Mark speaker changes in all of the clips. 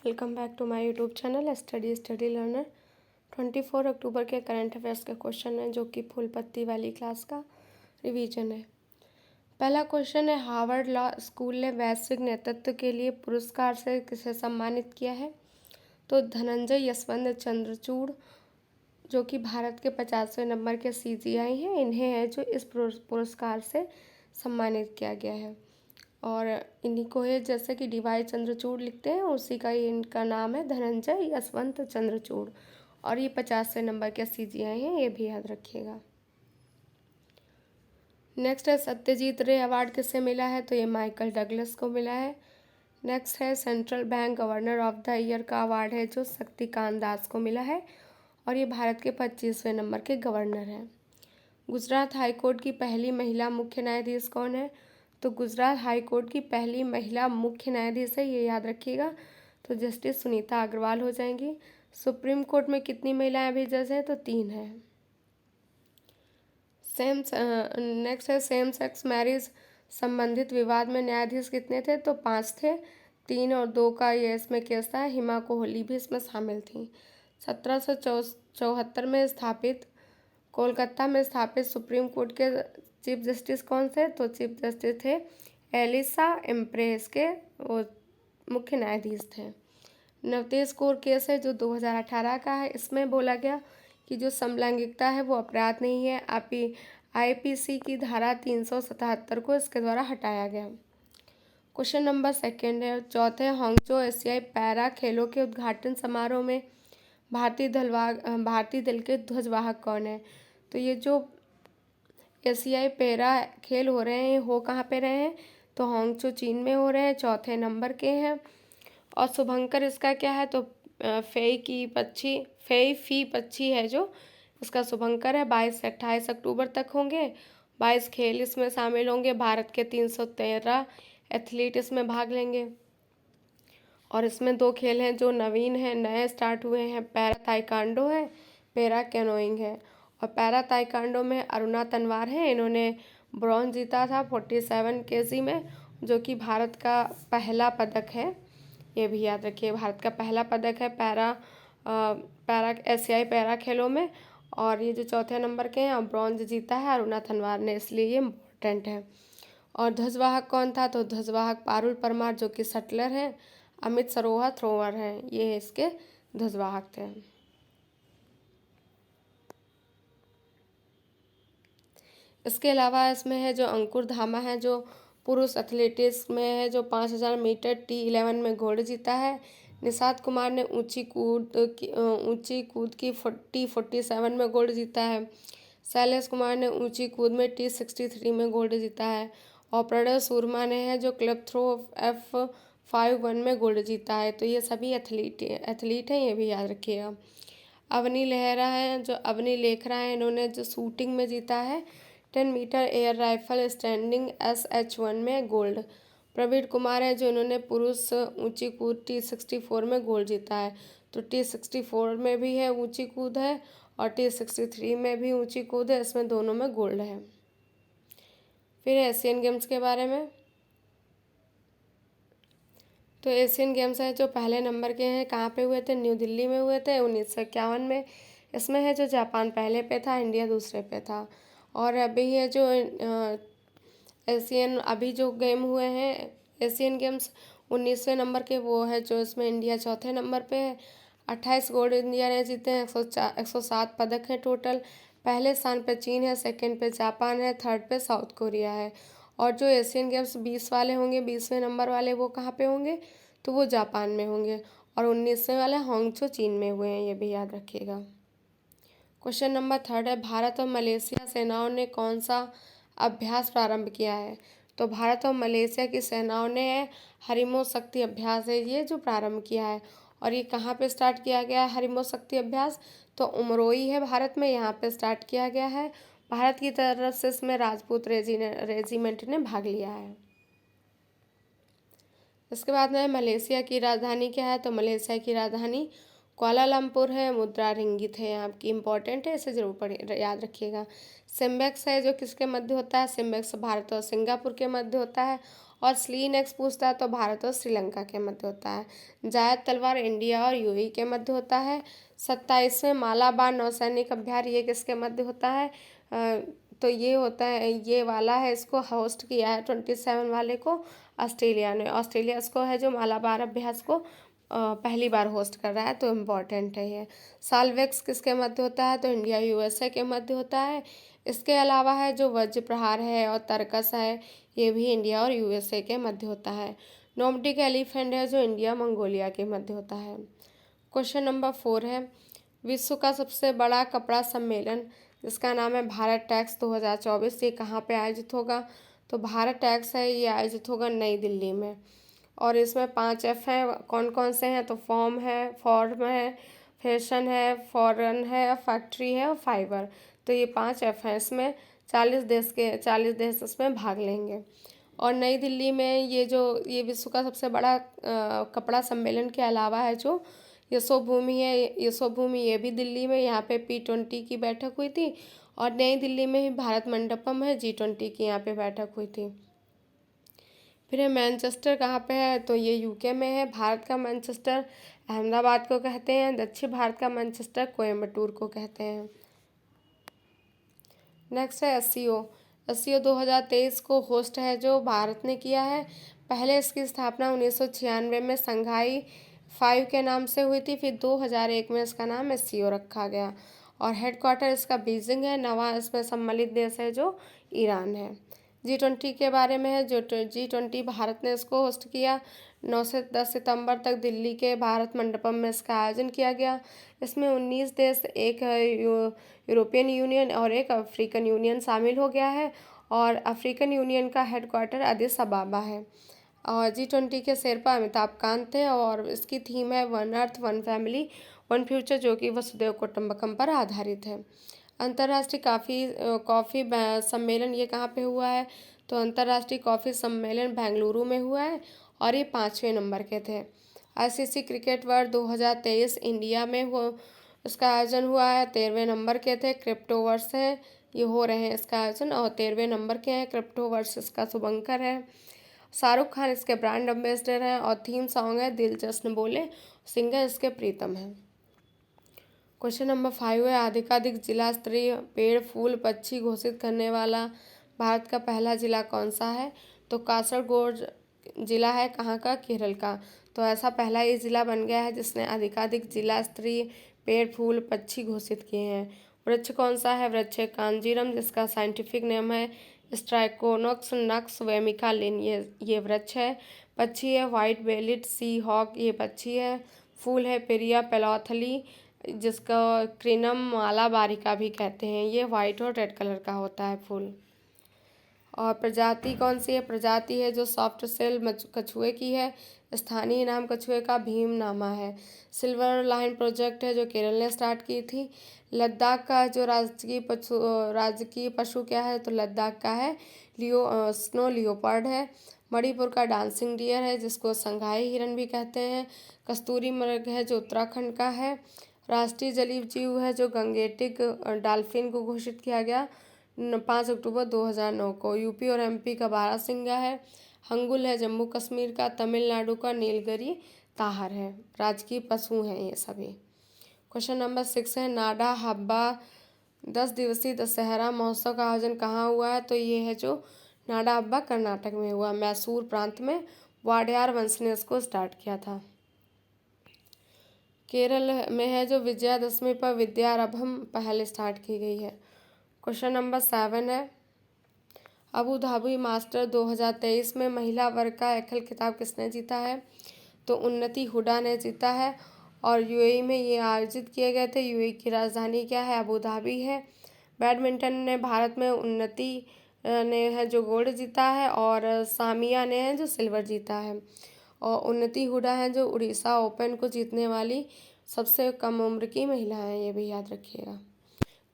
Speaker 1: Welcome back to my YouTube channel study learner. 24 अक्टूबर के current affairs का question है जो कि फुल पत्ती वाली क्लास का रिवीजन है। पहला क्वेश्चन है, हार्वर्ड लॉ स्कूल ने वैश्विक नेतृत्व के लिए पुरस्कार से किसे सम्मानित किया है? तो धनंजय यशवंत चंद्रचूड़ जो कि भारत के 50वें नंबर के CGI हैं, इन्हें है जो इस पुरस्कार से सम्मानित किया गया है। और इन्हीं को है जैसे कि DY चंद्रचूड़ लिखते हैं, उसी का ही इनका नाम है धनंजय यशवंत चंद्रचूड़, और ये 50वें नंबर के CGI हैं, ये भी याद रखिएगा। नेक्स्ट है, सत्यजीत रे अवार्ड किसे मिला है? तो ये माइकल डगलस को मिला है। नेक्स्ट है, central bank governor of the year का अवार्ड है जो शक्तिकांत दास को मिला है, और ये भारत के 25वें नंबर के गवर्नर हैं। गुजरात हाईकोर्ट की पहली महिला मुख्य न्यायाधीश कौन है? तो गुजरात हाई कोर्ट की पहली महिला मुख्य न्यायाधीश है, ये याद रखिएगा, तो जस्टिस सुनीता अग्रवाल हो जाएंगी। सुप्रीम कोर्ट में कितनी महिलाएं अभी जज हैं? तो 3 हैं। नेक्स्ट है, सेम सेक्स मैरिज संबंधित विवाद में न्यायाधीश कितने थे? तो 5 थे, 3 और 2 का ये इसमें केस था। हिमा कोहली भी इसमें शामिल थी। 1774 में स्थापित कोलकाता में स्थापित सुप्रीम कोर्ट के चीफ जस्टिस कौन थे? तो चीफ जस्टिस थे एलिसा एम्प्रेस के, वो मुख्य न्यायाधीश थे। 29 कोर केस है जो 2018 का है। इसमें बोला गया कि जो समलैंगिकता है वो अपराध नहीं है। IPC की धारा 377 को इसके द्वारा हटाया गया। क्वेश्चन नंबर 2 है, चौथे हांगझो एशियाई पैरा खेलों के उद्घाटन समारोह में भारतीय दल के ध्वजवाहक कौन है? तो ये जो एशियाई पैरा खेल हो रहे हैं, हो कहाँ पे रहे हैं? तो हांगझो चीन में हो रहे हैं, चौथे नंबर के हैं। और शुभंकर इसका क्या है? तो फेई फी पक्षी है जो इसका शुभंकर है। 22 से 28 अक्टूबर तक होंगे। 22 खेल इसमें शामिल होंगे। भारत के 313 एथलीट इसमें भाग लेंगे, और इसमें 2 खेल हैं जो नवीन हैं, नए स्टार्ट हुए हैं। पैरा ताइक्वांडो है, पैरा कैनोइंग है। और पैरा ताइक्वांडो में अरुणा तनवार है, इन्होंने ब्रॉन्ज जीता था 47 kg में, जो कि भारत का पहला पदक है। ये भी याद रखिए, भारत का पहला पदक है पैरा एशियाई पैरा खेलों में। और ये जो चौथे नंबर के हैं, ब्रॉन्ज जीता है अरुणा तनवार ने, इसलिए ये इम्पोर्टेंट है। और ध्वजवाहक कौन था? तो ध्वजवाहक पारुल परमार जो कि शटलर हैं। अमित सरोहा थ्रोवर हैं, ये इसके ध्वजवाहक थे। इसके अलावा इसमें है जो अंकुर धामा है जो पुरुष एथलेटिक्स में है, जो 5000 मीटर T11 में गोल्ड जीता है। निषाद कुमार ने ऊंची कूद की T47 में गोल्ड जीता है। शैलेश कुमार ने ऊंची कूद में T63 में गोल्ड जीता है। और प्रणय शर्मा ने है जो क्लब थ्रो F51 में गोल्ड जीता है। तो ये सभी एथलीट हैं, ये भी याद रखिएगा। अवनी लहरा है जो अवनी लेखरा है, इन्होंने जो शूटिंग में जीता है 10 metre air rifle standing SH1 में गोल्ड। प्रवीण कुमार है जो इन्होंने पुरुष ऊंची कूद T64 में गोल्ड जीता है। तो T64 में भी है ऊंची कूद है, और T63 में भी ऊंची कूद है, इसमें दोनों में गोल्ड है। फिर एशियन गेम्स के बारे में, तो एशियन गेम्स है जो पहले नंबर के हैं, कहाँ पे हुए थे? न्यू दिल्ली में हुए थे 1951 में। इसमें है जो जापान पहले पे था, इंडिया दूसरे पे था। और अभी है जो अभी जो गेम हुए हैं एशियन गेम्स 19वें नंबर के, वो है जो इसमें इंडिया चौथे नंबर पे है। 28 गोल्ड इंडिया ने जीते हैं। 107 पदक हैं टोटल। पहले स्थान पे चीन है, सेकंड पे जापान है, थर्ड पे साउथ कोरिया है। और जो एशियन गेम्स 20 वाले होंगे, 20वें नंबर वाले, वो कहाँ पे होंगे? तो वो जापान में होंगे। और 19वें वाले हांगझो चीन में हुए हैं, ये भी याद रखिएगा। क्वेश्चन नंबर 3 है, भारत और मलेशिया सेनाओं ने कौन सा अभ्यास प्रारंभ किया है? तो भारत और मलेशिया की सेनाओं ने हरिमो शक्ति अभ्यास है ये जो प्रारंभ किया है। और ये कहाँ पे स्टार्ट किया गया है हरिमो शक्ति अभ्यास? तो उमरोई है भारत में, यहाँ पे स्टार्ट किया गया है। भारत की तरफ से इसमें राजपूत रेजिमेंट ने भाग लिया है। इसके बाद में मलेशिया की राजधानी क्या है? तो मलेशिया की राजधानी कुआलालंपुर है। मुद्रा रिंगित है यहाँ की, इंपॉर्टेंट है, इसे जरूर याद रखिएगा। सिम्बेक्स है जो किसके मध्य होता है? सिम्बेक्स भारत और सिंगापुर के मध्य होता है। और स्ली नेक्स्ट पूछता है तो भारत और श्रीलंका के मध्य होता है। जायद तलवार इंडिया और यूएई के मध्य होता है। 27वें मालाबार नौसैनिक अभ्यास ये किसके मध्य होता है? तो ये होता है, ये वाला है, इसको होस्ट किया है 27 वाले को ऑस्ट्रेलिया ने। ऑस्ट्रेलिया इसको है जो मालाबार अभ्यास को पहली बार होस्ट कर रहा है, तो इम्पॉर्टेंट है ये। साल्वेक्स किसके मध्य होता है? तो इंडिया यूएसए के मध्य होता है। इसके अलावा है जो वज्र प्रहार है और तर्कस है, ये भी इंडिया और यूएसए के मध्य होता है। नोमैडिक एलिफेंट है जो इंडिया मंगोलिया के मध्य होता है। क्वेश्चन नंबर 4 है, विश्व का सबसे बड़ा कपड़ा सम्मेलन जिसका नाम है भारत टैक्स 2024, ये कहाँ पे आयोजित होगा? तो भारत टैक्स है, ये आयोजित होगा नई दिल्ली में। और इसमें 5 F हैं, कौन कौन से हैं? तो फॉर्म है, फैशन है, फॉरेन है, फैक्ट्री है और फाइबर। तो ये 5 F हैं। इसमें 40 देश इसमें भाग लेंगे। और नई दिल्ली में ये विश्व का सबसे बड़ा कपड़ा सम्मेलन के अलावा है जो यशोभूमि है, यशोभूमि ये भी दिल्ली में, यहाँ पे P20 की बैठक हुई थी। और नई दिल्ली में ही भारत मंडपम है, G20 की यहाँ पे बैठक हुई थी। फिर है मैनचेस्टर कहाँ पे है? तो ये यूके में है। भारत का मैनचेस्टर अहमदाबाद को कहते हैं, दक्षिण भारत का मैनचेस्टर कोयम्बटूर को कहते हैं। नेक्स्ट है एससीओ 2023 को होस्ट है जो भारत ने किया है। पहले इसकी स्थापना 1996 में संघाई 5 के नाम से हुई थी, फिर 2001 में इसका नाम एससीओ रखा गया और हेडक्वार्टर इसका बीजिंग है। नवा इसमें सम्मिलित देश है जो ईरान है। G20 के बारे में है, जो G20 भारत ने इसको होस्ट किया। 9 से 10 सितंबर तक दिल्ली के भारत मंडपम में इसका आयोजन किया गया। इसमें 19 देश, एक यूरोपियन यूनियन और एक अफ्रीकन यूनियन शामिल हो गया है और अफ्रीकन यूनियन का हेडक्वार्टर अदिस अबाबा है। और G20 के शेरपा अमिताभ कांत थे और इसकी थीम है one earth one family one future, जो कि वसुधैव कुटुंबकम पर आधारित है। अंतर्राष्ट्रीय कॉफ़ी सम्मेलन ये कहाँ पे हुआ है? तो अंतर्राष्ट्रीय कॉफ़ी सम्मेलन बेंगलुरु में हुआ है और ये 5वें नंबर के थे। आईसीसी क्रिकेट वर्ल्ड 2023 इंडिया में इसका आयोजन हुआ है, 13वें नंबर के थे। क्रिप्टो वर्ष है, ये हो रहे हैं इसका आयोजन और 13वें नंबर के हैं। क्रिप्टो वर्ष इसका शुभंकर है। शाहरुख खान इसके ब्रांड एम्बेसडर हैं और थीम सॉन्ग है दिल जश्न बोले, सिंगर इसके प्रीतम हैं। क्वेश्चन नंबर 5 है, अधिकाधिक जिला स्तरीय पेड़ फूल पक्षी घोषित करने वाला भारत का पहला जिला कौन सा है? तो कासरगोड जिला है, कहाँ का? केरल का। तो ऐसा पहला ये जिला बन गया है जिसने अधिकाधिक जिला स्तरीय पेड़ फूल पक्षी घोषित किए हैं। वृक्ष कौन सा है? वृक्ष है कांजीरम, जिसका साइंटिफिक नेम है स्ट्राइकोनोक्स नक्स वेमिका लिन, ये वृक्ष है। पक्षी है वाइट बेलिड सी हॉक, ये पक्षी है। फूल है पेरिया पेलॉथली, जिसका क्रिनम माला बारिका भी कहते हैं, ये वाइट और रेड कलर का होता है फूल। और प्रजाति कौन सी है? प्रजाति है जो सॉफ्ट सेल कछुए की है। स्थानीय नाम कछुए का भीमनामा है। सिल्वर लाइन प्रोजेक्ट है जो केरल ने स्टार्ट की थी। लद्दाख का जो राजकीय पशु क्या है? तो लद्दाख का है स्नो लियोपर्ड है। मणिपुर का डांसिंग डियर है जिसको संघाई हिरन भी कहते हैं। कस्तूरी मृग है जो उत्तराखंड का है। राष्ट्रीय जलीय जीव है जो गंगेटिक डॉल्फिन को घोषित किया गया 5 अक्टूबर 2009 को। यूपी और एमपी का बारहसिंगा है। हंगुल है जम्मू कश्मीर का। तमिलनाडु का नीलगिरी ताहर है। राजकीय पशु हैं ये सभी। क्वेश्चन नंबर 6 है, नाडा हब्बा 10 दिवसीय दशहरा महोत्सव का आयोजन कहाँ हुआ है? तो ये है जो नाडा हब्बा कर्नाटक में हुआ, मैसूर प्रांत में। वाडियार वंश ने इसको स्टार्ट किया था। केरल में है जो विजयादशमी पर विद्यारंभम पहले स्टार्ट की गई है। क्वेश्चन नंबर 7 है, अबू धाबी मास्टर 2023 में महिला वर्ग का एकल खिताब किसने जीता है? तो उन्नति हुडा ने जीता है और यूएई में ये आयोजित किए गए थे। यूएई की राजधानी क्या है? अबू धाबी है। बैडमिंटन ने भारत में उन्नति ने है जो गोल्ड जीता है और सामिया ने है जो सिल्वर जीता है। और उन्नति हुडा है जो उड़ीसा ओपन को जीतने वाली सबसे कम उम्र की महिला है, ये भी याद रखिएगा।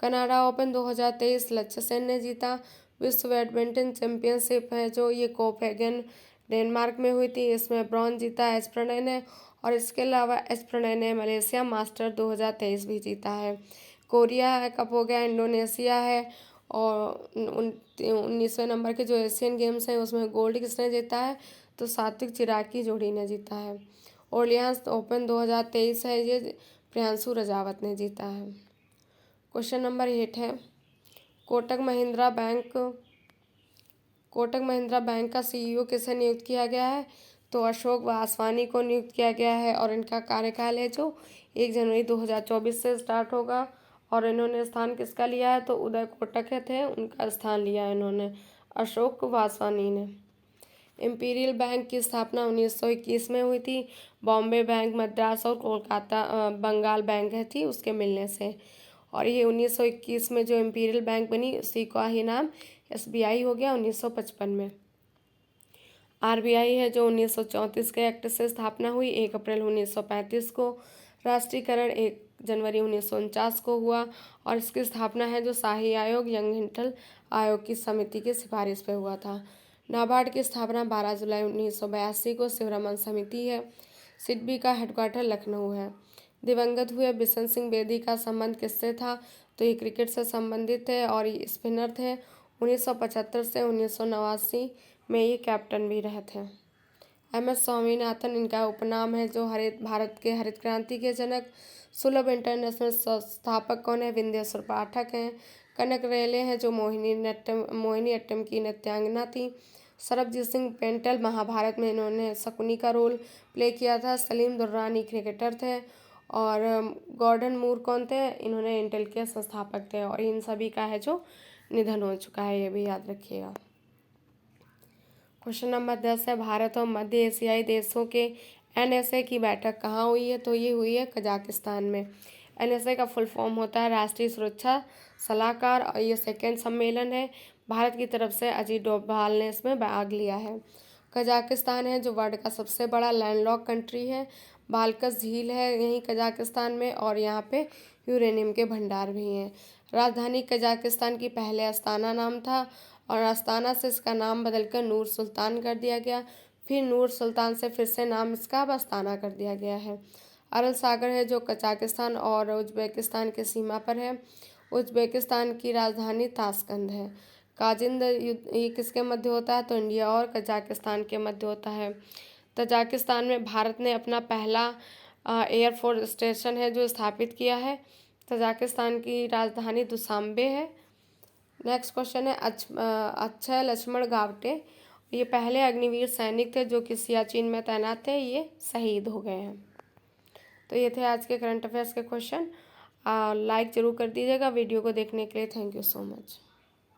Speaker 1: कनाडा ओपन 2023 लक्ष्य सेन ने जीता। विश्व बैडमिंटन चैंपियनशिप है जो ये कोपेनहेगन डेनमार्क में हुई थी, इसमें ब्रॉन्ज जीता एच प्रणय ने। और इसके अलावा एच प्रणय ने मलेशिया मास्टर 2023 भी जीता है। कोरिया कप हो गया इंडोनेशिया है और 19वें नंबर के जो एशियन गेम्स हैं उसमें गोल्ड किसने जीता है, तो सात्विक चिराग की जोड़ी ने जीता है। ओरलियांस ओपन 2023 है, ये प्रियांशु रजावत ने जीता है। क्वेश्चन नंबर 8 है, कोटक महिंद्रा बैंक का सीईओ किसे नियुक्त किया गया है, तो अशोक वासवानी को नियुक्त किया गया है और इनका कार्यकाल है जो 1 जनवरी 2024 से स्टार्ट होगा। और इन्होंने स्थान किसका लिया है, तो उदय कोटक थे उनका स्थान लिया है इन्होंने, अशोक वासवानी ने। इंपीरियल बैंक की स्थापना 1921 में हुई थी। बॉम्बे बैंक, मद्रास और कोलकाता बंगाल बैंक है थी उसके मिलने से। और ये 1921 में जो इंपीरियल बैंक बनी उसी का ही नाम एसबीआई हो गया 1955 में। आरबीआई है जो 1934 के एक्ट से स्थापना हुई 1 अप्रैल 1935 को। राष्ट्रीयकरण 1 जनवरी 1949 को हुआ और इसकी स्थापना है जो शाही आयोग यंग हिंटल आयोग की समिति की सिफारिश पे हुआ था। नाबार्ड की स्थापना 12 जुलाई 1982 को शिवरमन समिति है। सिडबी का हेडक्वार्टर लखनऊ है। दिवंगत हुए बिशन सिंह बेदी का संबंध किससे था, तो ये क्रिकेट से संबंधित थे और ये स्पिनर थे। 1975 से 1989 में ये कैप्टन भी रहे थे। MS स्वामीनाथन इनका उपनाम है जो भारत के हरित क्रांति के जनक। सुलभ इंटरनेशनल संस्थापक कौन है, विंध्येश्वर पाठक हैं। कनक रेले हैं जो मोहिनी अट्टम की नृत्यांगना थी। सरबजीत सिंह पेंटल महाभारत में इन्होंने शकुनी का रोल प्ले किया था। सलीम दुर्रानी क्रिकेटर थे। और गॉर्डन मूर कौन थे, इन्होंने इंटेल के संस्थापक थे और इन सभी का है जो निधन हो चुका है, ये भी याद रखिएगा। क्वेश्चन नंबर 10 है, भारत और मध्य एशियाई देशों के NSA की बैठक कहाँ हुई है, तो ये हुई है कजाकिस्तान में। NSA का फुल फॉर्म होता है राष्ट्रीय सुरक्षा सलाहकार और ये 2nd सम्मेलन है। भारत की तरफ से अजीत डोभाल ने इसमें भाग लिया है। कजाकिस्तान है जो वर्ल्ड का सबसे बड़ा लैंडलॉक कंट्री है। बालकस झील है यहीं कजाकिस्तान में और यहाँ पे यूरेनियम के भंडार भी हैं। राजधानी कजाकिस्तान की पहले अस्ताना नाम था और अस्ताना से इसका नाम बदलकर नूर सुल्तान कर दिया गया। फिर नूर सुल्तान से फिर से नाम इसका अब अस्ताना कर दिया गया है। अरल सागर है जो कजाकिस्तान और उज्बेकिस्तान के सीमा पर है। उज्बेकिस्तान की राजधानी ताशकंद है। काजिंद युद्ध ये किसके मध्य होता है, तो इंडिया और कजाकिस्तान के मध्य होता है। तजाकिस्तान में भारत ने अपना पहला एयरफोर्स स्टेशन है जो स्थापित किया है। तजाकिस्तान की राजधानी दुशांबे है। नेक्स्ट क्वेश्चन है, अक्षय लक्ष्मण गावटे ये पहले अग्निवीर सैनिक थे जो कि सियाचिन में तैनात थे, ये शहीद हो गए हैं। तो ये थे आज के करंट अफेयर्स के क्वेश्चन। लाइक ज़रूर कर दीजिएगा वीडियो को देखने के लिए। Thank you so much.